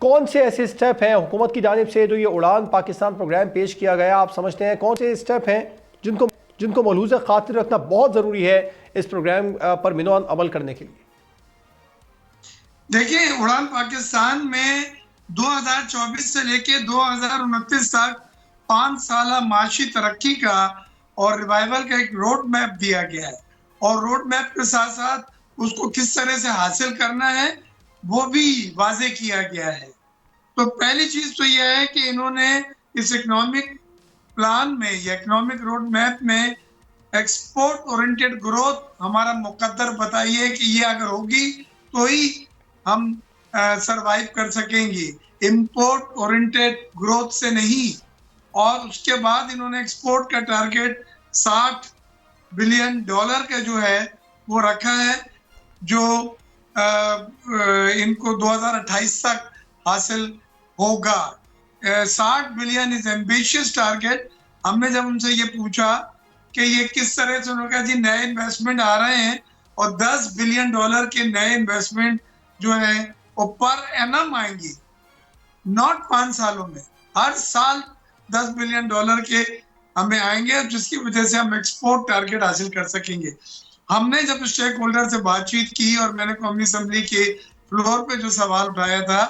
कौन से ऐसे स्टेप हैं हुकूमत की जानिब से जो ये उड़ान पाकिस्तान प्रोग्राम पेश किया गया, आप समझते हैं कौन से स्टेप हैं जिनको जिनको मलहूज़ा खातिर रखना बहुत ज़रूरी है इस प्रोग्राम पर मिनोन अमल करने के लिए? देखिए, उड़ान पाकिस्तान में 2024 से लेके 2029 तक 5 साल माशी तरक्की का और रिवाइवल का एक रोड मैप दिया गया है, और रोड मैप के साथ साथ उसको किस तरह से हासिल करना है वो भी वाजे किया गया है। तो पहली चीज तो यह है कि इन्होंने इस इकोनॉमिक प्लान में या इकोनॉमिक रोड मैप में एक्सपोर्ट ओरिएंटेड ग्रोथ हमारा मुकद्दर बताई है कि ये अगर होगी तो ही हम सरवाइव कर सकेंगे, इंपोर्ट ओरिएंटेड ग्रोथ से नहीं। और उसके बाद इन्होंने एक्सपोर्ट का टारगेट $60 बिलियन का जो है वो रखा है, जो इनको 2028 तक हासिल होगा। 60 बिलियन इज एम्बिशियस टारगेट। हमने जब उनसे ये पूछा कि ये किस तरह से, उन्होंने कहा जी नए इन्वेस्टमेंट आ रहे हैं और $10 बिलियन के नए इन्वेस्टमेंट जो है वो पर एनम आएंगी, नॉट 5 सालों में, हर साल $10 बिलियन के हमें आएंगे, जिसकी वजह से हम एक्सपोर्ट टारगेट हासिल कर सकेंगे। हमने जब स्टेक होल्डर से बातचीत की और मैंने कौमी असेंबली के फ्लोर पे जो सवाल उठाया था